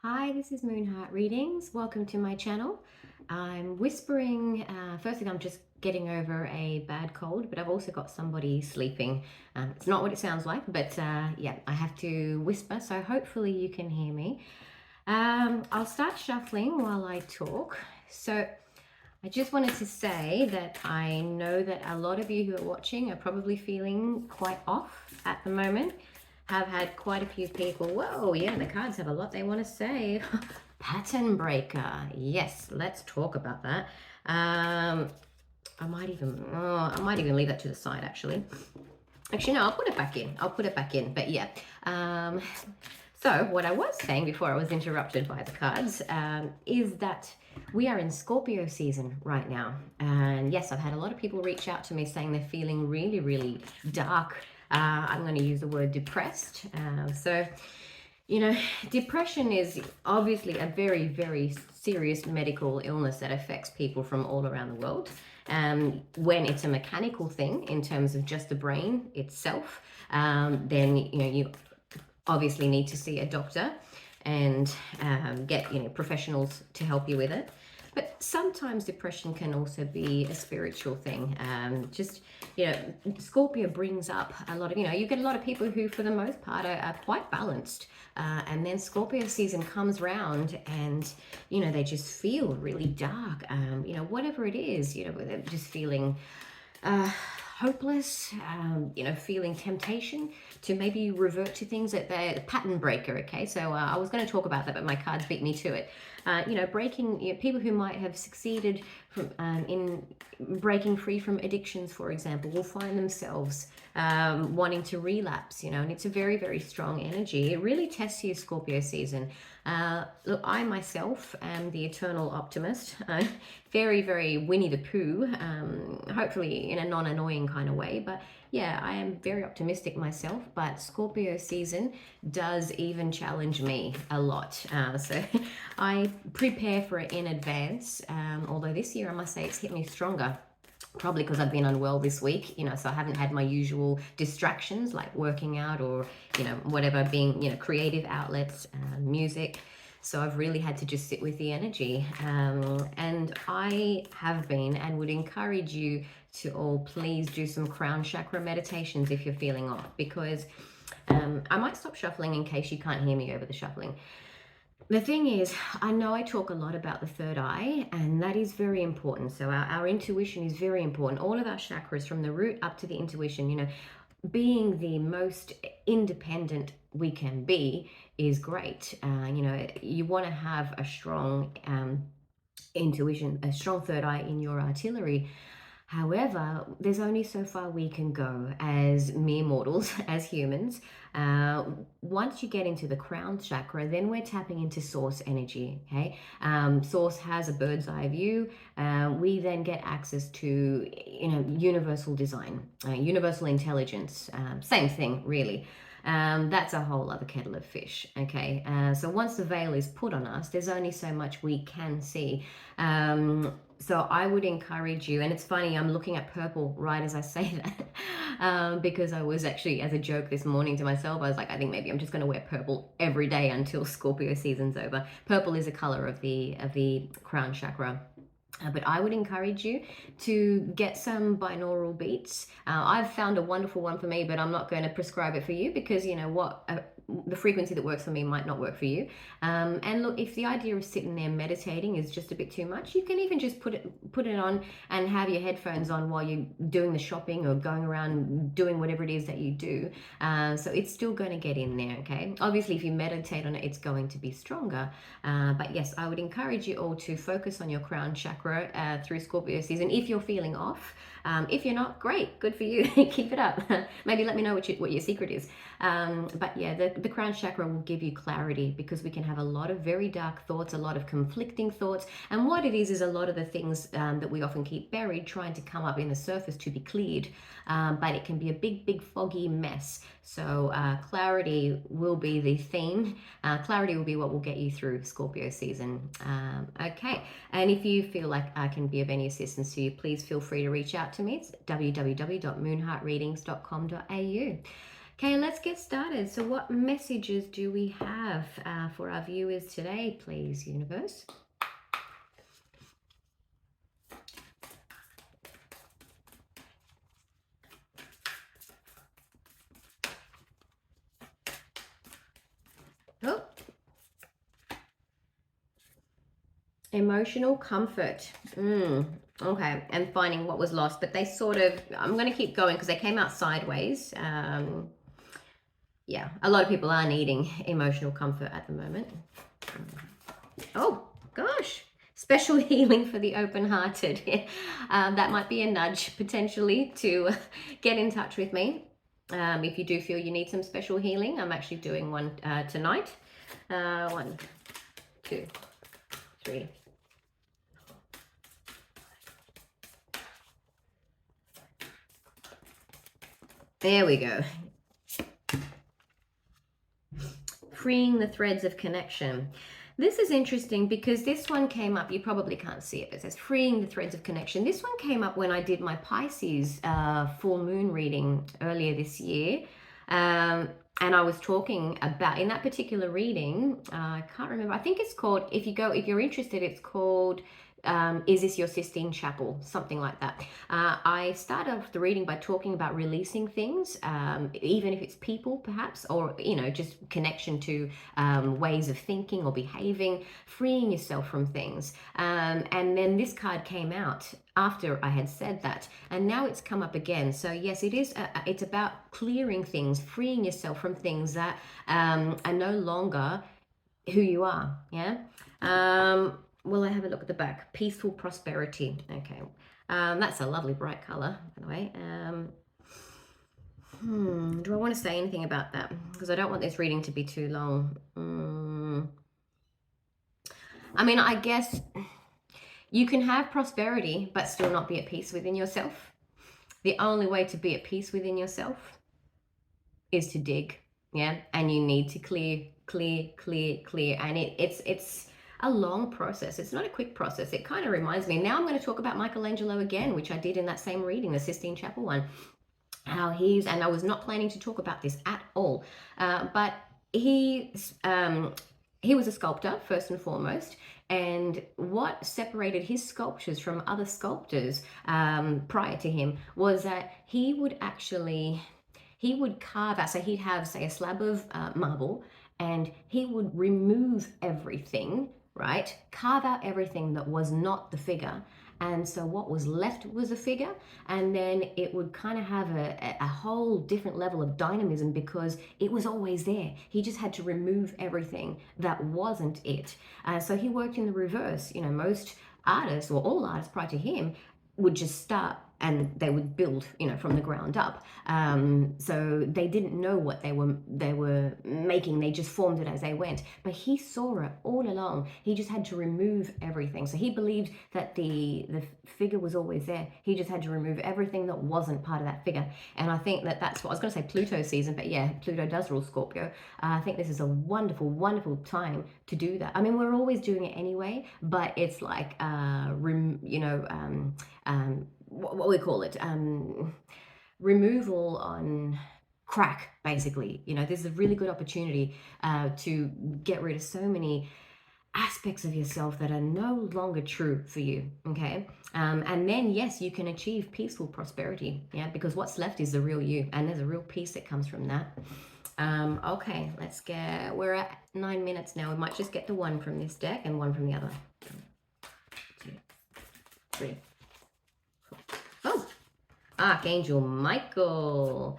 Hi, this is Moonheart Readings. Welcome to my channel. I'm whispering. Firstly, I'm just getting over a bad cold, but I've also got somebody sleeping. It's not what it sounds like, but yeah, I have to whisper, so hopefully you can hear me. I'll start shuffling while I talk. So I just wanted to say that I know that a lot of you who are watching are probably feeling quite off at the moment. Have had quite a few people, whoa, yeah, the cards have a lot they want to say. Pattern breaker. Yes, let's talk about that. I might even leave that to the side actually. Actually, no, I'll put it back in. I'll put it back in. But yeah. So what I was saying before I was interrupted by the cards is that we are in Scorpio season right now. And yes, I've had a lot of people reach out to me saying they're feeling really, really dark. I'm going to use the word depressed. So, you know, depression is obviously a very, very serious medical illness that affects people from all around the world. When it's a mechanical thing in terms of just the brain itself, then you obviously need to see a doctor and get professionals to help you with it. But sometimes depression can also be a spiritual thing. Scorpio brings up a lot of, you get a lot of people who, for the most part, are quite balanced. And then Scorpio season comes round and, they just feel really dark. Whatever it is, they're just feeling hopeless, feeling temptation to maybe revert to things that they're a pattern breaker. Okay, so I was going to talk about that, but my cards beat me to it. Breaking, people who might have succeeded from in breaking free from addictions, for example, will find themselves wanting to relapse. And it's a very, very strong energy. It really tests you, Scorpio season. Look, I myself am the eternal optimist. Very, very Winnie the Pooh, hopefully in a non-annoying kind of way. But yeah, I am very optimistic myself, but Scorpio season does even challenge me a lot. So I prepare for it in advance, although this year I must say it's hit me stronger. Probably because I've been unwell this week, so I haven't had my usual distractions like working out or, whatever, being, creative outlets, music. So I've really had to just sit with the energy. And I have been and would encourage you to all please do some crown chakra meditations if you're feeling off, because I might stop shuffling in case you can't hear me over the shuffling. The thing is, I know I talk a lot about the third eye, and that is very important. So our intuition is very important. All of our chakras, from the root up to the intuition, being the most independent we can be is great. You want to have a strong intuition, a strong third eye in your artillery. However, there's only so far we can go as mere mortals, as humans. Once you get into the crown chakra, then we're tapping into source energy. Okay, source has a bird's eye view. We then get access to, universal design, universal intelligence. Same thing, really. That's a whole other kettle of fish. Okay, so once the veil is put on us, there's only so much we can see. So I would encourage you, and it's funny, I'm looking at purple right as I say that, because I was actually, as a joke this morning to myself, I was like, I think maybe I'm just going to wear purple every day until Scorpio season's over. Purple is a color of the crown chakra. But I would encourage you to get some binaural beats. I've found a wonderful one for me, but I'm not going to prescribe it for you because you know what? The frequency that works for me might not work for you. And look, if the idea of sitting there meditating is just a bit too much, you can even just put it on and have your headphones on while you're doing the shopping or going around doing whatever it is that you do. So it's still going to get in there, okay? Obviously, if you meditate on it, it's going to be stronger. But yes, I would encourage you all to focus on your crown chakra through Scorpio season if you're feeling off. If you're not, great, good for you. Keep it up. Maybe let me know what your secret is. But yeah, the crown chakra will give you clarity because we can have a lot of very dark thoughts, a lot of conflicting thoughts. And what it is a lot of the things that we often keep buried trying to come up in the surface to be cleared. But it can be a big, big foggy mess. So clarity will be the theme. Clarity will be what will get you through Scorpio season. Okay. And if you feel like I can be of any assistance to you, please feel free to reach out to me. It's www.moonheartreadings.com.au. Okay, let's get started. So what messages do we have for our viewers today, please, universe? Oh, emotional comfort. Okay, and finding what was lost. But they sort of, I'm going to keep going because they came out sideways. Yeah, a lot of people are needing emotional comfort at the moment. Oh, gosh. Special healing for the open-hearted. That might be a nudge, potentially, to get in touch with me. If you do feel you need some special healing, I'm actually doing one tonight. 1, 2, 3. There we go. Freeing the threads of connection. This is interesting because this one came up, you probably can't see it, but it says freeing the threads of connection. This one came up when I did my Pisces full moon reading earlier this year. And I was talking about, in that particular reading, I can't remember, I think it's called, if you're interested, it's called Is This Your Sistine Chapel? Something like that. I start off the reading by talking about releasing things, even if it's people perhaps, or, just connection to ways of thinking or behaving, freeing yourself from things. And then this card came out after I had said that, and now it's come up again. So yes, it is. It's about clearing things, freeing yourself from things that are no longer who you are. Yeah. Well, I have a look at the back. Peaceful prosperity. Okay. That's a lovely bright color, by the way. Do I want to say anything about that? Because I don't want this reading to be too long. I mean, I guess you can have prosperity, but still not be at peace within yourself. The only way to be at peace within yourself is to dig. Yeah. And you need to clear. And it's a long process. It's not a quick process. It kind of reminds me, now I'm going to talk about Michelangelo again, which I did in that same reading, the Sistine Chapel one. And I was not planning to talk about this at all, but he was a sculptor first and foremost, and what separated his sculptures from other sculptors prior to him was that he would carve out, so he'd have, say, a slab of marble, and he would remove everything, right? Carve out everything that was not the figure. And so what was left was a figure, and then it would kind of have a whole different level of dynamism because it was always there. He just had to remove everything that wasn't it. So he worked in the reverse. Most artists, or all artists prior to him, would just start and they would build, from the ground up. So they didn't know what they were making. They just formed it as they went. But he saw it all along. He just had to remove everything. So he believed that the figure was always there. He just had to remove everything that wasn't part of that figure. And I think that's what I was going to say, Pluto season, but yeah, Pluto does rule Scorpio. I think this is a wonderful, wonderful time to do that. I mean, we're always doing it anyway, but it's like, what we call it, removal on crack, basically. This is a really good opportunity to get rid of so many aspects of yourself that are no longer true for you. Okay. And then yes, you can achieve peaceful prosperity. Yeah, because what's left is the real you, and there's a real peace that comes from that. Okay, we're at 9 minutes now. We might just get the one from this deck and one from the other. 2, 3. Oh, Archangel Michael.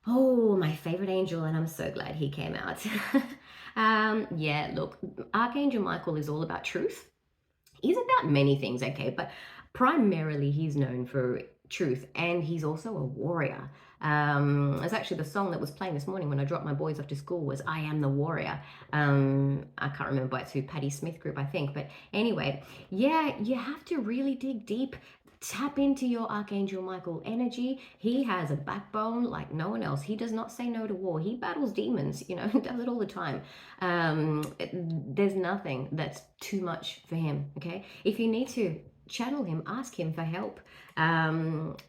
Oh, my favorite angel, and I'm so glad he came out. Yeah, look, Archangel Michael is all about truth. He's about many things, okay, but primarily he's known for truth, and he's also a warrior. It's actually the song that was playing this morning when I dropped my boys off to school was I Am the Warrior. I can't remember, it's who, Patti Smith group, I think. But anyway, yeah, you have to really dig deep. Tap into your Archangel Michael energy. He has a backbone like no one else. He does not say no to war. He battles demons, he does it all the time. There's nothing that's too much for him, okay? If you need to, channel him, ask him for help.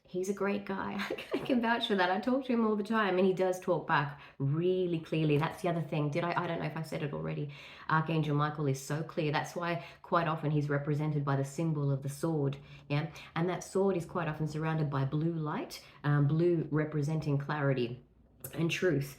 He's a great guy. I can vouch for that. I talk to him all the time, and he does talk back really clearly. That's the other thing. I don't know if I said it already. Archangel Michael is so clear. That's why quite often he's represented by the symbol of the sword. Yeah, and that sword is quite often surrounded by blue light, blue representing clarity and truth.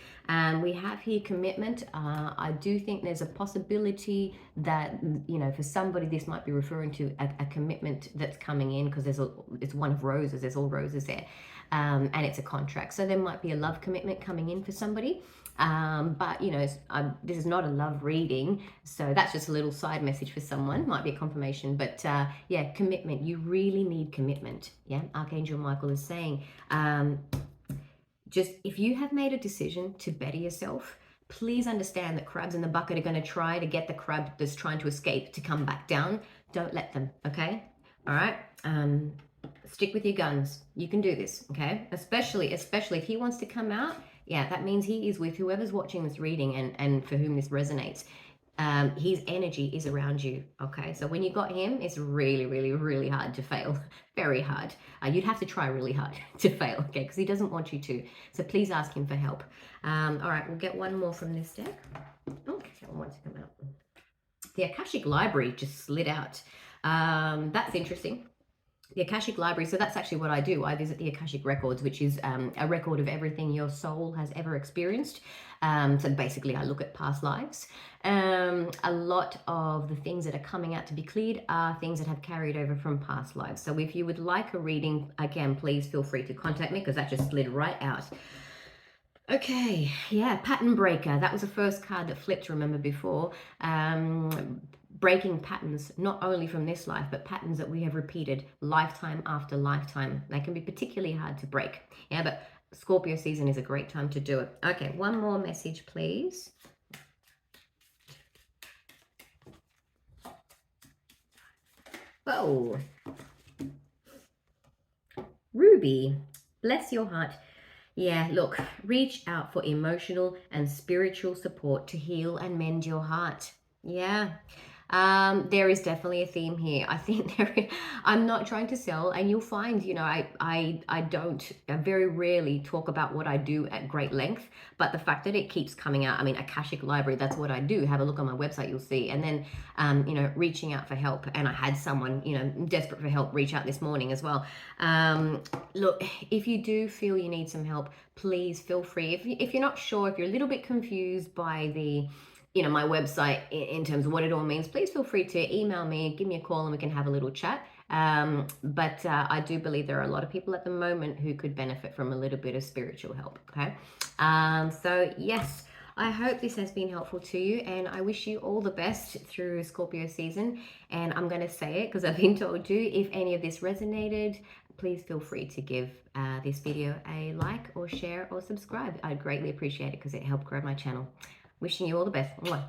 We have here commitment. I do think there's a possibility that, you know, for somebody this might be referring to a commitment that's coming in, because it's one of roses, there's all roses there, and it's a contract, so there might be a love commitment coming in for somebody. But you know, this is not a love reading, so that's just a little side message for someone, might be a confirmation. But yeah, commitment, you really need commitment. Yeah, Archangel Michael is saying, just if you have made a decision to better yourself, please understand that crabs in the bucket are going to try to get the crab that's trying to escape to come back down. Don't let them, okay? All right? Stick with your guns. You can do this, okay? Especially if he wants to come out, yeah, that means he is with whoever's watching this reading and for whom this resonates. His energy is around you, okay? So when you got him, it's really, really, really hard to fail. Very hard. You'd have to try really hard to fail, okay? Because he doesn't want you to. So please ask him for help. All right, we'll get one more from this deck. Okay, one wants to come out. The Akashic Library just slid out. That's interesting. The Akashic Library, so that's actually what I do. I visit the Akashic Records, which is a record of everything your soul has ever experienced. So basically I look at past lives. A lot of the things that are coming out to be cleared are things that have carried over from past lives. So if you would like a reading, again, please feel free to contact me, because that just slid right out. Okay, yeah, Pattern Breaker. That was the first card that flipped, remember before. Breaking patterns, not only from this life, but patterns that we have repeated lifetime after lifetime. They can be particularly hard to break. Yeah, but Scorpio season is a great time to do it. Okay, one more message, please. Whoa. Ruby, bless your heart. Yeah, look, reach out for emotional and spiritual support to heal and mend your heart. Yeah. There is definitely a theme here. I think I'm not trying to sell, and you'll find, you know, I very rarely talk about what I do at great length, but the fact that it keeps coming out, I mean, Akashic Library, that's what I do. Have a look on my website, you'll see. And then, you know, reaching out for help. And I had someone, you know, desperate for help reach out this morning as well. Look, if you do feel you need some help, please feel free. If you're not sure, if you're a little bit confused by the, you know, my website in terms of what it all means, please feel free to email me, give me a call, and we can have a little chat. But I do believe there are a lot of people at the moment who could benefit from a little bit of spiritual help, okay? So yes, I hope this has been helpful to you, and I wish you all the best through Scorpio season. And I'm going to say it because I've been told to. If any of this resonated, please feel free to give this video a like or share or subscribe. I'd greatly appreciate it because it helped grow my channel. Wishing you all the best. Mwah.